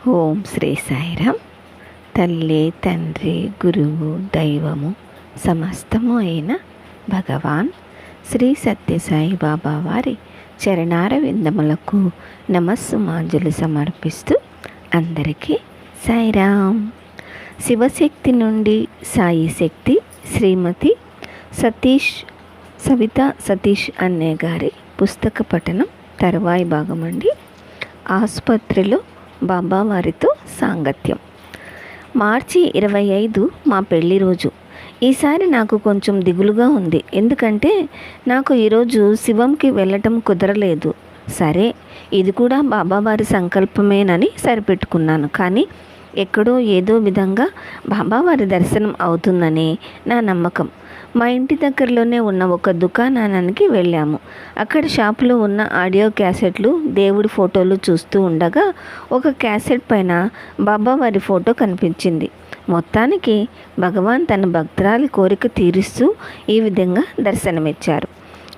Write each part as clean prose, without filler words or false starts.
ఓం శ్రీ సాయిరామ్. తల్లి, తండ్రి, గురువు, దైవము సమస్తము అయిన భగవాన్ శ్రీ సత్యసాయి బాబా వారి చరణార విందములకు నమస్సుమాంజలి సమర్పిస్తూ అందరికీ సాయిరామ్. శివశక్తి నుండి సాయి శక్తి శ్రీమతి సవితా సతీష్ అన్నే గారి పుస్తక పఠనం తరువాయి భాగమండి. ఆసుపత్రిలో బాబా వారితో సాంగత్యం. మార్చి 25 మా పెళ్లి రోజు. ఈసారి నాకు కొంచెం దిగులుగా ఉంది. ఎందుకంటే నాకు ఈరోజు శివంకి వెళ్ళటం కుదరలేదు. సరే, ఇది కూడా బాబావారి సంకల్పమేనని సరిపెట్టుకున్నాను. కానీ ఎక్కడో ఏదో విధంగా బాబావారి దర్శనం అవుతుందని నా నమ్మకం. మా ఇంటి దగ్గరలోనే ఉన్న ఒక దుకాణానికి వెళ్ళాము. అక్కడ షాపులో ఉన్న ఆడియో క్యాసెట్లు, దేవుడి ఫోటోలు చూస్తూ ఉండగా ఒక క్యాసెట్ పైన బాబావారి ఫోటో కనిపించింది. మొత్తానికి భగవాన్ తన భక్తురాలి కోరిక తీరుస్తూ ఈ విధంగా దర్శనమిచ్చారు.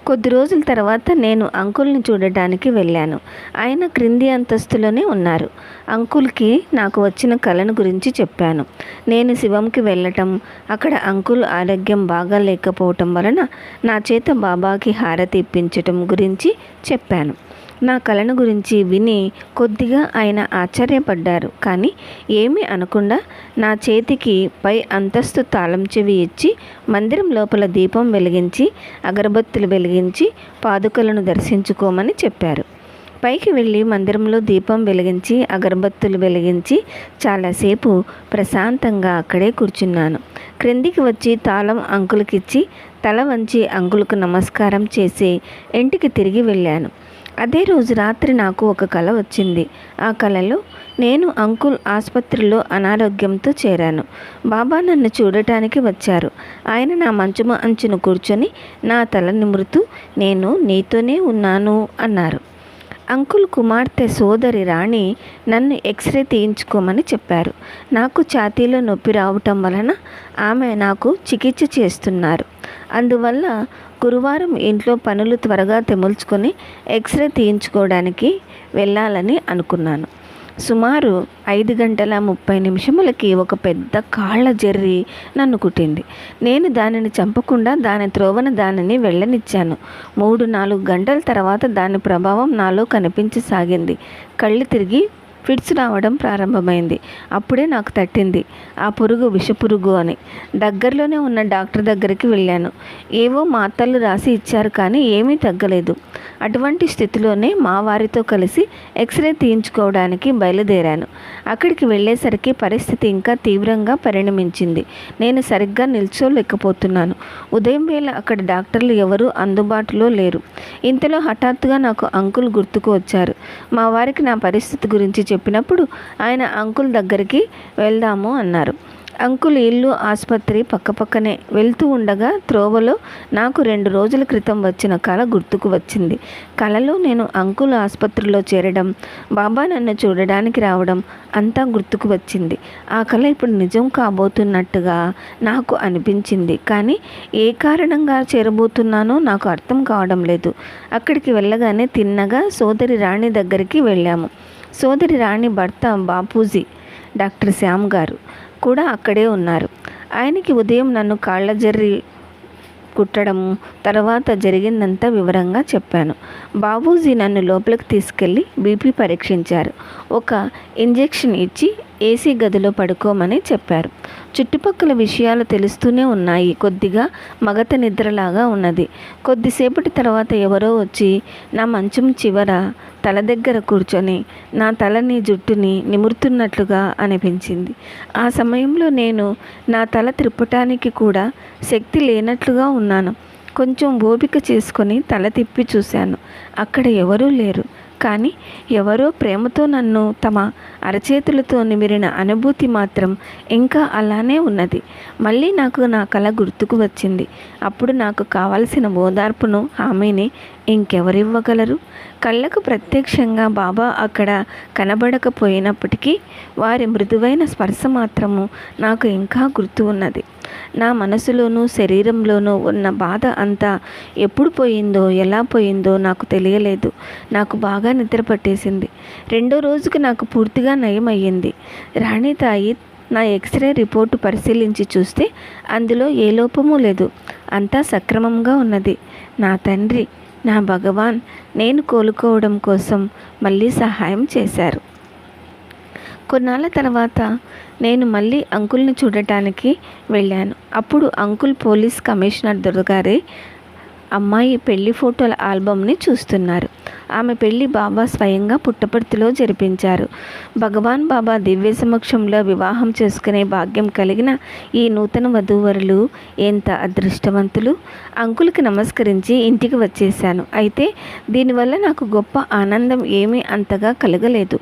కొద్ది రోజుల తర్వాత నేను అంకుల్ని చూడటానికి వెళ్ళాను. ఆయన క్రింది అంతస్తులోనే ఉన్నారు. అంకుల్కి నాకు వచ్చిన కలను గురించి చెప్పాను. నేను శివంకి వెళ్ళటం, అక్కడ అంకుల్ ఆరోగ్యం బాగా లేకపోవటం వలన నా చేత బాబాకి హారతి ఇప్పించటం గురించి చెప్పాను. నా కలను గురించి విని కొద్దిగా ఆయన ఆశ్చర్యపడ్డారు. కానీ ఏమీ అనకుండా నా చేతికి పై అంతస్తు తాళం చెవి ఇచ్చి మందిరం లోపల దీపం వెలిగించి అగరబత్తులు వెలిగించి పాదుకలను దర్శించుకోమని చెప్పారు. పైకి వెళ్ళి మందిరంలో దీపం వెలిగించి అగరబత్తులు వెలిగించి చాలాసేపు ప్రశాంతంగా అక్కడే కూర్చున్నాను. క్రిందికి వచ్చి తాళం అంకులకిచ్చి తల వంచి అంకులకు నమస్కారం చేసి ఇంటికి తిరిగి వెళ్ళాను. అదే రోజు రాత్రి నాకు ఒక కల వచ్చింది. ఆ కలలో నేను అంకుల్ ఆసుపత్రిలో అనారోగ్యంతో చేరాను. బాబా నన్ను చూడటానికి వచ్చారు. ఆయన నా మంచం అంచున కూర్చొని నా తల నిమురుతూ నేను నీతోనే ఉన్నాను అన్నారు. అంకుల్ కుమార్తె సోదరి రాణి నన్ను ఎక్స్రే తీయించుకోమని చెప్పారు. నాకు ఛాతీలో నొప్పి రావటం వలన ఆమె నాకు చికిత్స చేస్తున్నారు. అందువల్ల గురువారం ఇంట్లో పనులు త్వరగా తెముల్చుకొని ఎక్స్రే తీయించుకోవడానికి వెళ్ళాలని అనుకున్నాను. సుమారు 5:30 ఒక పెద్ద కాళ్ళ జెర్రీ నన్ను కుట్టింది. నేను దానిని చంపకుండా దాని త్రోవన దానిని వెళ్ళనిచ్చాను. 3-4 గంటల తర్వాత దాని ప్రభావం నాలో కనిపించసాగింది. కళ్ళు తిరిగి ఫిట్స్ రావడం ప్రారంభమైంది. అప్పుడే నాకు తట్టింది ఆ పురుగు విషపురుగు అని. దగ్గరలోనే ఉన్న డాక్టర్ దగ్గరికి వెళ్ళాను. ఏవో మాత్రలు రాసి ఇచ్చారు, కానీ ఏమీ తగ్గలేదు. అటువంటి స్థితిలోనే మా వారితో కలిసి ఎక్స్రే తీయించుకోవడానికి బయలుదేరాను. అక్కడికి వెళ్ళేసరికి పరిస్థితి ఇంకా తీవ్రంగా పరిణమించింది. నేను సరిగ్గా నిల్చోలేకపోతున్నాను. ఉదయం వేళ అక్కడ డాక్టర్లు ఎవరూ అందుబాటులో లేరు. ఇంతలో హఠాత్తుగా నాకు అంకుల్ గుర్తుకు వచ్చారు. మా వారికి నా పరిస్థితి గురించి చెప్పినప్పుడు ఆయన అంకుల్ దగ్గరికి వెళ్దాము అన్నారు. అంకుల్ ఇల్లు ఆసుపత్రి పక్కపక్కనే. వెళ్తూ ఉండగా త్రోవలో నాకు 2 రోజుల క్రితం వచ్చిన కల గుర్తుకు వచ్చింది. కలలో నేను అంకుల్ ఆసుపత్రిలో చేరడం, బాబా నన్ను చూడడానికి రావడం అంతా గుర్తుకు వచ్చింది. ఆ కల ఇప్పుడు నిజం కాబోతున్నట్టుగా నాకు అనిపించింది. కానీ ఏ కారణంగా చేరబోతున్నానో నాకు అర్థం కావడం లేదు. అక్కడికి వెళ్ళగానే తిన్నగా సోదరి రాణి దగ్గరికి వెళ్ళాము. సోదరి రాణి భర్త బాపూజీ డాక్టర్ శ్యామ్ గారు కూడా అక్కడే ఉన్నారు. ఆయనకి ఉదయం నన్ను కాళ్ళ జర్రి కుట్టడం తర్వాత జరిగిందంతా వివరంగా చెప్పాను. బాబూజీ నన్ను లోపలికి తీసుకెళ్ళి బీపీ పరీక్షించారు. ఒక ఇంజెక్షన్ ఇచ్చి ఏసీ గదిలో పడుకోమని చెప్పారు. చుట్టుపక్కల విషయాలు తెలుస్తూనే ఉన్నాయి. కొద్దిగా మగత నిద్రలాగా ఉన్నది. కొద్దిసేపటి తర్వాత ఎవరో వచ్చి నా మంచం చివర తల దగ్గర కూర్చొని నా తలని జుట్టుని నిమురుతున్నట్లుగా అనిపించింది. ఆ సమయంలో నేను నా తల త్రిప్పటానికి కూడా శక్తి లేనట్లుగా ఉన్నాను. కొంచెం ఓపిక చేసుకొని తల తిప్పి చూశాను. అక్కడ ఎవరూ లేరు. కానీ ఎవరో ప్రేమతో నన్ను తమ అరచేతులతో నిమిరిన అనుభూతి మాత్రం ఇంకా అలానే ఉన్నది. మళ్ళీ నాకు నా కల గుర్తుకు వచ్చింది. అప్పుడు నాకు కావలసిన ఓదార్పును, హామీని ఇంకెవరివ్వగలరు? కళ్ళకు ప్రత్యక్షంగా బాబా అక్కడ కనబడకపోయినప్పటికీ వారి మృదువైన స్పర్శ మాత్రము నాకు ఇంకా గుర్తు ఉన్నది. నా మనసులోనూ శరీరంలోనూ ఉన్న బాధ అంతా ఎప్పుడు పోయిందో ఎలా పోయిందో నాకు తెలియలేదు. నాకు బాగా నిద్ర పట్టేసింది. రెండో రోజుకి నాకు పూర్తిగా నయం అయ్యింది. రాణి తాయి నా ఎక్స్రే రిపోర్టు పరిశీలించి చూస్తే అందులో ఏ లోపమూ లేదు. అంతా సక్రమంగా ఉన్నది. నా తండ్రి, నా భగవాన్ నేను కోలుకోవడం కోసం మళ్ళీ సహాయం చేశారు. కొన్నాళ్ళ తర్వాత నేను మళ్ళీ అంకుల్ని చూడటానికి వెళ్ళాను. అప్పుడు అంకుల్ పోలీస్ కమిషనర్ దుర్గారి అమ్మాయి పెళ్లి ఫోటోల ఆల్బమ్ని చూస్తున్నారు. ఆమె పెళ్లి బాబా స్వయంగా పుట్టపర్తిలో జరిపించారు. భగవాన్ బాబా దివ్య సమక్షంలో వివాహం చేసుకునే భాగ్యం కలిగిన ఈ నూతన వధూవరులు ఎంత అదృష్టవంతులు. అంకుల్కి నమస్కరించి ఇంటికి వచ్చేశాను. అయితే దీనివల్ల నాకు గొప్ప ఆనందం ఏమీ అంతగా కలగలేదు.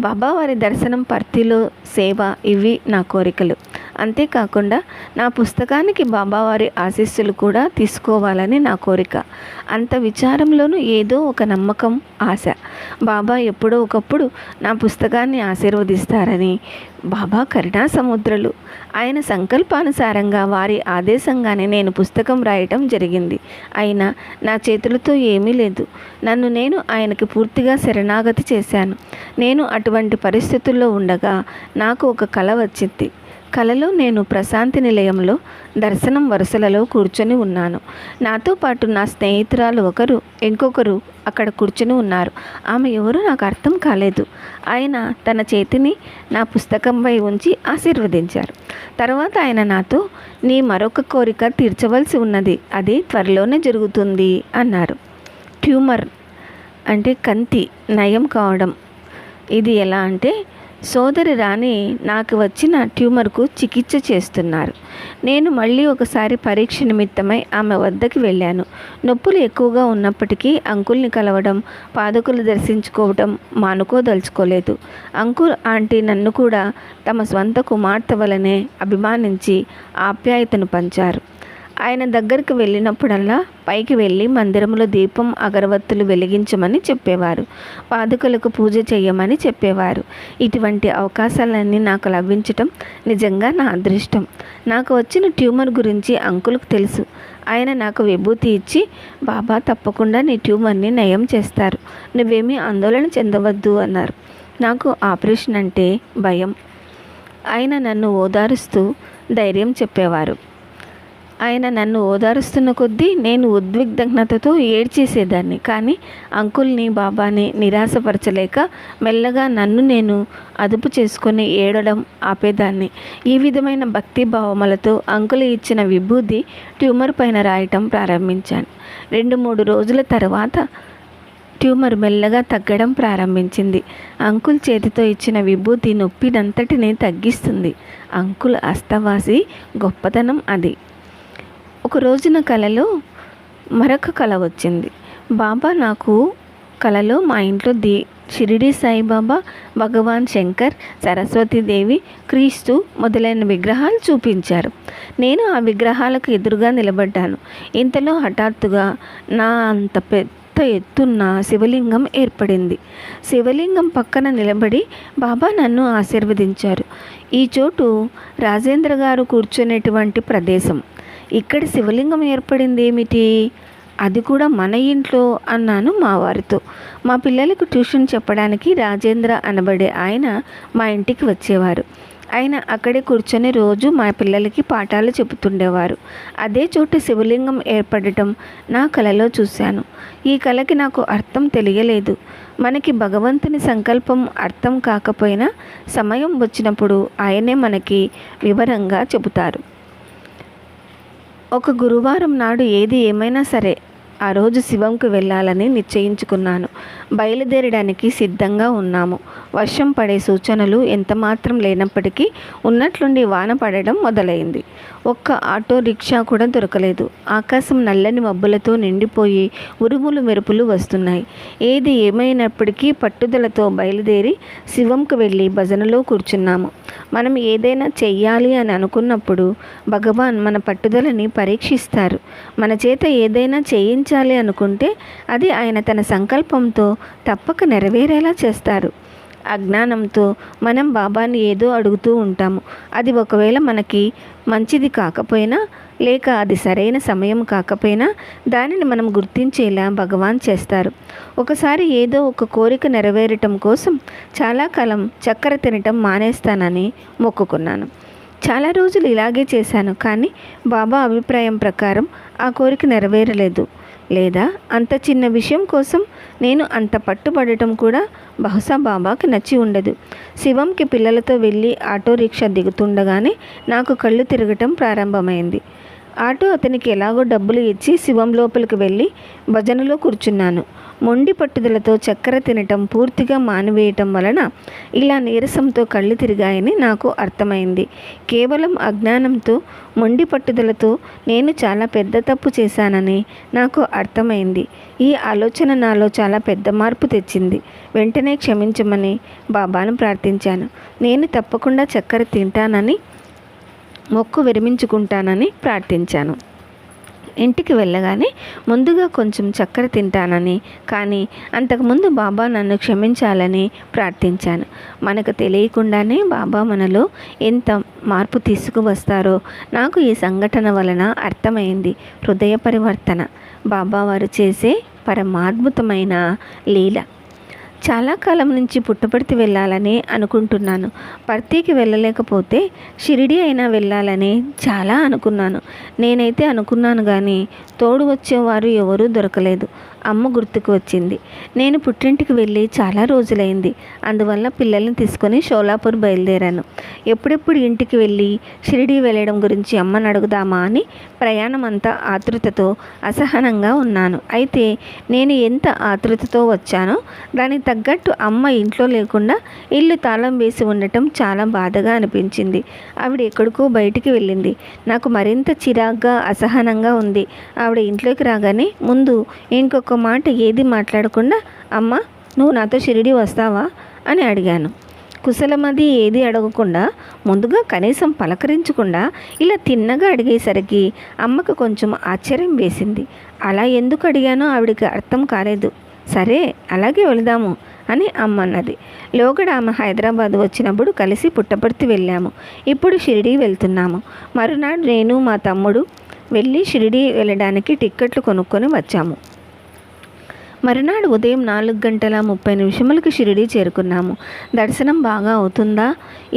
బాబా వారి దర్శనం, పర్తిలో సేవ, ఇవి నా కోరికలు. అంతేకాకుండా నా పుస్తకానికి బాబావారి ఆశీస్సులు కూడా తీసుకోవాలని నా కోరిక. అంత విచారంలోనూ ఏదో ఒక నమ్మకం, ఆశ. బాబా ఎప్పుడో ఒకప్పుడు నా పుస్తకాన్ని ఆశీర్వదిస్తారని. బాబా కరుణా సముద్రులు. ఆయన సంకల్పానుసారంగా వారి ఆదేశంగానే నేను పుస్తకం రాయటం జరిగింది. అయినా నా చేతులతో ఏమీ లేదు. నన్ను నేను ఆయనకి పూర్తిగా శరణాగతి చేశాను. నేను అటువంటి పరిస్థితుల్లో ఉండగా నాకు ఒక కల వచ్చింది. కలలో నేను ప్రశాంతి నిలయంలో దర్శనం వరుసలలో కూర్చొని ఉన్నాను. నాతో పాటు నా స్నేహితురాలు ఇంకొకరు అక్కడ కూర్చొని ఉన్నారు. ఆమె ఎవరో నాకు అర్థం కాలేదు. ఆయన తన చేతిని నా పుస్తకంపై ఉంచి ఆశీర్వదించారు. తర్వాత ఆయన నాతో, నీ మరొక కోరిక తీర్చవలసి ఉన్నది, అది త్వరలోనే జరుగుతుంది అన్నారు. ట్యూమర్ అంటే కంతి నయం కావడం. ఇది ఎలా అంటే, సోదరి రాణి నాకు వచ్చిన ట్యూమర్కు చికిత్స చేస్తున్నారు. నేను మళ్ళీ ఒకసారి పరీక్ష నిమిత్తమై ఆమె వద్దకు వెళ్ళాను. నొప్పులు ఎక్కువగా ఉన్నప్పటికీ అంకుల్ని కలవడం, పాదుకులు దర్శించుకోవడం మానుకోదలుచుకోలేదు. అంకుల్ ఆంటీ నన్ను కూడా తమ స్వంత కుమార్తె వలనే అభిమానించి ఆప్యాయతను పంచారు. ఆయన దగ్గరికి వెళ్ళినప్పుడల్లా పైకి వెళ్ళి మందిరంలో దీపం, అగరవత్తులు వెలిగించమని చెప్పేవారు. పాదుకలకు పూజ చేయమని చెప్పేవారు. ఇటువంటి అవకాశాలన్నీ నాకు లభించటం నిజంగా నా అదృష్టం. నాకు వచ్చిన ట్యూమర్ గురించి అంకుల్కు తెలుసు. ఆయన నాకు విభూతి ఇచ్చి, బాబా తప్పకుండా నీ ట్యూమర్ని నయం చేస్తారు, నువ్వేమీ ఆందోళన చెందవద్దు అన్నారు. నాకు ఆపరేషన్ అంటే భయం. ఆయన నన్ను ఓదారుస్తూ ధైర్యం చెప్పేవారు. ఆయన నన్ను ఓదారుస్తున్న కొద్దీ నేను ఉద్విగ్నతతో ఏడ్చేసేదాన్ని. కానీ అంకుల్ని, బాబాని నిరాశపరచలేక మెల్లగా నన్ను నేను అదుపు చేసుకొని ఏడడం ఆపేదాన్ని. ఈ విధమైన భక్తి భావములతో అంకుల్ ఇచ్చిన విభూతి ట్యూమర్ పైన రాయటం ప్రారంభించాను. 2-3 రోజుల తర్వాత ట్యూమర్ మెల్లగా తగ్గడం ప్రారంభించింది. అంకుల్ చేతితో ఇచ్చిన విభూతి నొప్పినంతటిని తగ్గిస్తుంది. అంకుల్ అస్తవాసి గొప్పతనం అది. ఒక రోజున కలలో మరొక కల వచ్చింది. బాబా నాకు కలలో మా ఇంట్లో షిరిడి సాయిబాబా, భగవాన్ శంకర్, సరస్వతీదేవి, క్రీస్తు మొదలైన విగ్రహాలు చూపించారు. నేను ఆ విగ్రహాలకు ఎదురుగా నిలబడ్డాను. ఇంతలో హఠాత్తుగా నా అంత పెద్ద ఎత్తున్న శివలింగం ఏర్పడింది. శివలింగం పక్కన నిలబడి బాబా నన్ను ఆశీర్వదించారు. ఈ చోటు రాజేంద్ర గారు కూర్చునేటువంటి ప్రదేశం. ఇక్కడ శివలింగం ఏర్పడింది ఏమిటి? అది కూడా మన ఇంట్లో అన్నాను మా వారితో. మా పిల్లలకు ట్యూషన్ చెప్పడానికి రాజేంద్ర అనబడే ఆయన మా ఇంటికి వచ్చేవారు. ఆయన అక్కడే కూర్చొని రోజు మా పిల్లలకి పాఠాలు చెబుతుండేవారు. అదే చోట శివలింగం ఏర్పడటం నా కలలో చూశాను. ఈ కలకి నాకు అర్థం తెలియలేదు. మనకి భగవంతుని సంకల్పం అర్థం కాకపోయినా సమయం వచ్చినప్పుడు ఆయనే మనకి వివరంగా చెబుతారు. ఒక గురువారం నాడు ఏది ఏమైనా సరే ఆ రోజు శివంకు వెళ్ళాలని నిశ్చయించుకున్నాను. బయలుదేరడానికి సిద్ధంగా ఉన్నాము. వర్షం పడే సూచనలు ఎంతమాత్రం లేనప్పటికీ ఉన్నట్లుండి వాన పడడం మొదలైంది. ఒక్క ఆటో రిక్షా కూడా దొరకలేదు. ఆకాశం నల్లని మబ్బులతో నిండిపోయి ఉరుములు మెరుపులు వస్తున్నాయి. ఏది ఏమైనప్పటికీ పట్టుదలతో బయలుదేరి శివంకు వెళ్ళి భజనలో కూర్చున్నాము. మనం ఏదైనా చెయ్యాలి అని అనుకున్నప్పుడు భగవాన్ మన పట్టుదలని పరీక్షిస్తారు. మన చేత ఏదైనా చేయించాలి అనుకుంటే అది ఆయన తన సంకల్పంతో తప్పక నెరవేరేలా చేస్తారు. అజ్ఞానంతో మనం బాబాని ఏదో అడుగుతూ ఉంటాము. అది ఒకవేళ మనకి మంచిది కాకపోయినా, లేక అది సరైన సమయం కాకపోయినా దానిని మనం గుర్తించేలా భగవాన్ చేస్తారు. ఒకసారి ఏదో ఒక కోరిక నెరవేరటం కోసం చాలా కాలం చక్కెర తినటం మానేస్తానని మొక్కుకున్నాను. చాలా రోజులు ఇలాగే చేశాను. కానీ బాబా అభిప్రాయం ప్రకారం ఆ కోరిక నెరవేరలేదు. లేదా అంత చిన్న విషయం కోసం నేను అంత పట్టుబడటం కూడా బహుశా బాబాకి నచ్చి ఉండదు. శివంకి పిల్లలతో వెళ్ళి ఆటో రిక్షా దిగుతుండగానే నాకు కళ్ళు తిరగటం ప్రారంభమైంది. ఆటో అతనికి ఎలాగో డబ్బులు ఇచ్చి శివం లోపలికి వెళ్ళి భజనలో కూర్చున్నాను. మొండి పట్టుదలతో చక్కెర తినటం పూర్తిగా మానివేయటం వలన ఇలా నీరసంతో కళ్ళు తిరిగాయని నాకు అర్థమైంది. కేవలం అజ్ఞానంతో మొండి పట్టుదలతో నేను చాలా పెద్ద తప్పు చేశానని నాకు అర్థమైంది. ఈ ఆలోచన నాలో చాలా పెద్ద మార్పు తెచ్చింది. వెంటనే క్షమించమని బాబాను ప్రార్థించాను. నేను తప్పకుండా చక్కెర తింటానని మొక్కు విరమించుకుంటానని ప్రార్థించాను. ఇంటికి వెళ్ళగానే ముందుగా కొంచెం చక్కెర తింటానని, కానీ అంతకుముందు బాబా నన్ను క్షమించాలని ప్రార్థించాను. మనకు తెలియకుండానే బాబా మనలో ఎంత మార్పు తీసుకువస్తారో నాకు ఈ సంఘటన వలన అర్థమైంది. హృదయ పరివర్తన బాబా వారు చేసే పరమాద్భుతమైన లీల. చాలా కాలం నుంచి పుట్టపర్తి వెళ్ళాలని అనుకుంటున్నాను. పర్తికి వెళ్ళలేకపోతే షిరిడి అయినా వెళ్ళాలని చాలా అనుకున్నాను. నేనైతే అనుకున్నాను కానీ తోడు వచ్చేవారు ఎవరూ దొరకలేదు. అమ్మ గుర్తుకు వచ్చింది. నేను పుట్టింటికి వెళ్ళి చాలా రోజులైంది. అందువల్ల పిల్లల్ని తీసుకొని షోలాపూర్ బయలుదేరాను. ఎప్పుడెప్పుడు ఇంటికి వెళ్ళి షిరిడి వెళ్ళడం గురించి అమ్మని అడుగుదామా అని ప్రయాణం అంతా ఆతృతతో అసహనంగా ఉన్నాను. అయితే నేను ఎంత ఆతృతతో వచ్చానో దానికి తగ్గట్టు అమ్మ ఇంట్లో లేకుండా ఇల్లు తాళం వేసి ఉండటం చాలా బాధగా అనిపించింది. ఆవిడ ఎక్కడికో బయటికి వెళ్ళింది. నాకు మరింత చిరాగ్గా అసహనంగా ఉంది. ఆవిడ ఇంట్లోకి రాగానే ముందు ఇంకొక మాట ఏది మాట్లాడకుండా, అమ్మ నువ్వు నాతో షిరిడి వస్తావా అని అడిగాను. కుశలమది ఏది అడగకుండా, ముందుగా కనీసం పలకరించకుండా ఇలా తిన్నగా అడిగేసరికి అమ్మకు కొంచెం ఆశ్చర్యం వేసింది. అలా ఎందుకు అడిగానో ఆవిడకి అర్థం కాలేదు. సరే అలాగే వెళదాము అని అమ్మ అన్నది. లోగడ ఆమె హైదరాబాద్ వచ్చినప్పుడు కలిసి పుట్టపర్తి వెళ్ళాము. ఇప్పుడు షిరిడి వెళ్తున్నాము. మరునాడు నేను మా తమ్ముడు వెళ్ళి షిరిడి వెళ్ళడానికి టిక్కెట్లు కొనుక్కొని వచ్చాము. మరునాడు ఉదయం 4:30 షిరిడి చేరుకున్నాము. దర్శనం బాగా అవుతుందా?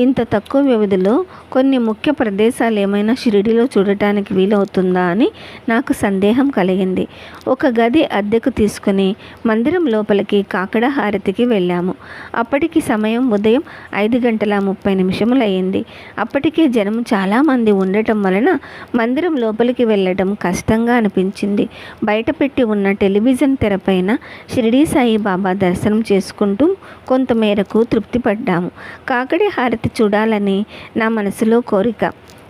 ఇంత తక్కువ వ్యవధిలో కొన్ని ముఖ్య ప్రదేశాలు ఏమైనా షిరిడిలో చూడటానికి వీలవుతుందా అని నాకు సందేహం కలిగింది. ఒక గది అద్దెకు తీసుకుని మందిరం లోపలికి కాకడ హారతికి వెళ్ళాము. అప్పటికి సమయం ఉదయం 5:30 అయింది. అప్పటికే జనం చాలామంది ఉండటం వలన మందిరం లోపలికి వెళ్ళడం కష్టంగా అనిపించింది. బయట పెట్టి ఉన్న టెలివిజన్ తెరపైన షిరిడి సాయిబాబా దర్శనం చేసుకుంటూ కొంతమేరకు తృప్తి పడ్డాము. కాకడి హారతి చూడాలని నా మనసులో కోరిక.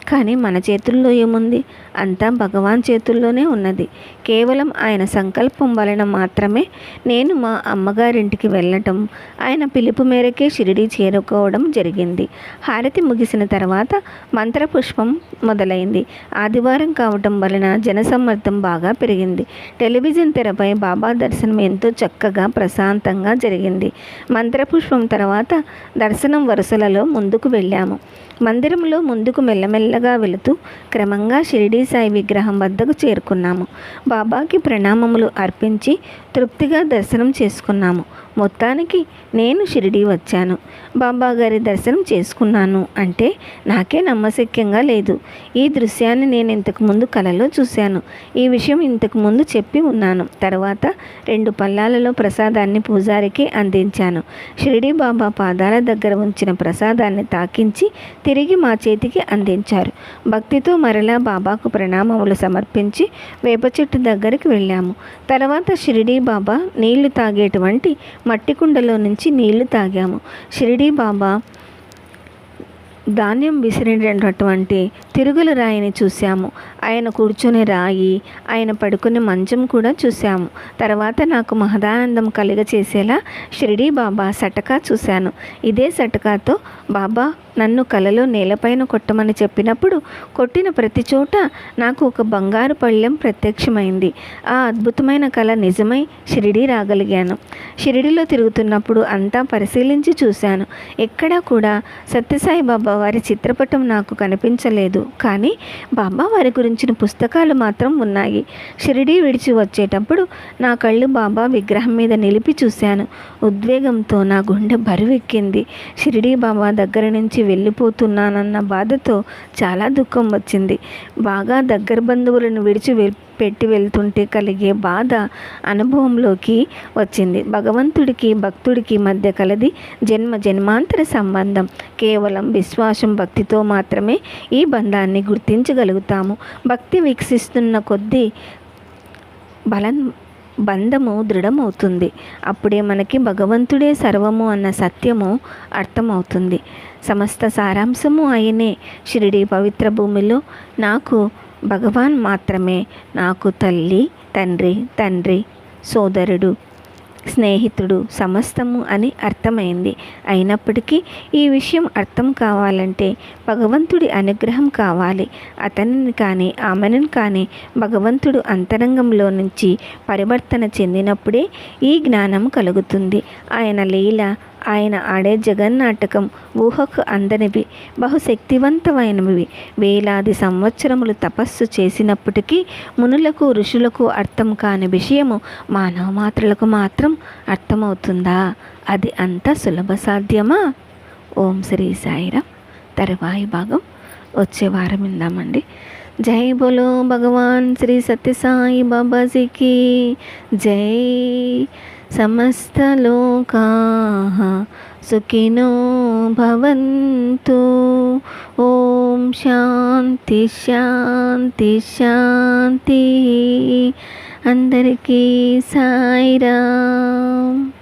కానీ మన చేతుల్లో ఏముంది? అంతా భగవాన్ చేతుల్లోనే ఉన్నది. కేవలం ఆయన సంకల్పం వలన మాత్రమే నేను మా అమ్మగారింటికి వెళ్ళటం, ఆయన పిలుపు మేరకే షిరిడి చేరుకోవడం జరిగింది. హారతి ముగిసిన తర్వాత మంత్రపుష్పం మొదలైంది. ఆదివారం కావటం వలన జనసమ్మర్దం బాగా పెరిగింది. టెలివిజన్ తెరపై బాబా దర్శనం ఎంతో చక్కగా ప్రశాంతంగా జరిగింది. మంత్రపుష్పం తర్వాత దర్శనం వరుసలలో ముందుకు వెళ్ళాము. మందిరంలో ముందుకు మెల్లమెల్లగా వెళుతూ క్రమంగా షిరిడి సాయి విగ్రహం వద్దకు చేరుకున్నాము. బాబాకి ప్రణామములు అర్పించి తృప్తిగా దర్శనం చేసుకున్నాము. మొత్తానికి నేను షిరిడి వచ్చాను, బాబా గారి దర్శనం చేసుకున్నాను అంటే నాకే నమ్మశక్యంగా లేదు. ఈ దృశ్యాన్ని నేను ఇంతకుముందు కలలో చూశాను. ఈ విషయం ఇంతకుముందు చెప్పి ఉన్నాను. తర్వాత 2 పళ్ళాలలో ప్రసాదాన్ని పూజారికి అందించాను. షిరిడి బాబా పాదాల దగ్గర ఉంచిన ప్రసాదాన్ని తాకించి తిరిగి మా చేతికి అందించారు. భక్తితో మరలా బాబాకు ప్రణామములు సమర్పించి వేప చెట్టు దగ్గరికి వెళ్ళాము. తర్వాత షిరిడి బాబా నీళ్లు తాగేటువంటి మట్టి కుండలో నుంచి నీళ్లు తాగాము. షిరిడి బాబా ధాన్యం విసిరినటువంటి తిరుగుల రాయిని చూశాము. ఆయన కూర్చునే రాయి, ఆయన పడుకునే మంచం కూడా చూశాము. తర్వాత నాకు మహదానందం కలిగచేసేలా షిరిడీ బాబా సటకా చూశాను. ఇదే సటకాతో బాబా నన్ను కలలో నేలపైన కొట్టమని చెప్పినప్పుడు కొట్టిన ప్రతి చోట నాకు ఒక బంగారు పళ్ళెం ప్రత్యక్షమైంది. ఆ అద్భుతమైన కళ నిజమై షిరిడీ రాగలిగాను. షిరిడీలో తిరుగుతున్నప్పుడు అంతా పరిశీలించి చూశాను. ఎక్కడా కూడా సత్యసాయి బాబా వారి చిత్రపటం నాకు కనిపించలేదు. కానీ బాబా వారి గురించిన పుస్తకాలు మాత్రం ఉన్నాయి. షిరిడీ విడిచి వచ్చేటప్పుడు నా కళ్ళు బాబా విగ్రహం మీద నిలిపి చూశాను. ఉద్వేగంతో నా గుండె బరువెక్కింది. షిరిడీ బాబా దగ్గర నుంచి వెళ్ళిపోతున్నానన్న బాధతో చాలా దుఃఖం వచ్చింది. బాగా దగ్గర బంధువులను పెట్టి వెళ్తుంటే కలిగే బాధ అనుభవంలోకి వచ్చింది. భగవంతుడికి భక్తుడికి మధ్య కలది జన్మాంతర సంబంధం. కేవలం విశ్వాసం భక్తితో మాత్రమే ఈ బంధాన్ని గుర్తించగలుగుతాము. భక్తి వికసిస్తున్న కొద్దీ బంధము దృఢమవుతుంది. అప్పుడే మనకి భగవంతుడే సర్వము అన్న సత్యము అర్థమవుతుంది. సమస్త సారాంశము ఆయనే. షిరిడీ పవిత్ర భూమిలో నాకు భగవాన్ మాత్రమే. నాకు తల్లి, తండ్రి, సోదరుడు, స్నేహితుడు, సమస్తము అని అర్థమైంది. అయినప్పటికీ ఈ విషయం అర్థం కావాలంటే భగవంతుడి అనుగ్రహం కావాలి. అతనిని కానీ ఆమెను కానీ భగవంతుడు అంతరంగంలో నుంచి పరివర్తన చెందినప్పుడే ఈ జ్ఞానం కలుగుతుంది. ఆయన లీల, ఆయన ఆడే జగన్నాటకం ఊహకు అందనివి, బహుశక్తివంతమైనవి. వేలాది సంవత్సరములు తపస్సు చేసినప్పటికీ మునులకు ఋషులకు అర్థం కాని విషయము మానవ మాత్రలకు మాత్రం అర్థమవుతుందా? అది అంత సులభ సాధ్యమా? ఓం శ్రీ సాయిరామ్. తర్వాయి భాగం వచ్చే వారం విందామండి. జై బోలో భగవాన్ శ్రీ సత్యసాయి బాబాజీకి జై. సమస్తలోకాః సుఖినో భవంతు. ఓం శాంతి శాంతి శాంతి. అందరికీ సాయిరామ్.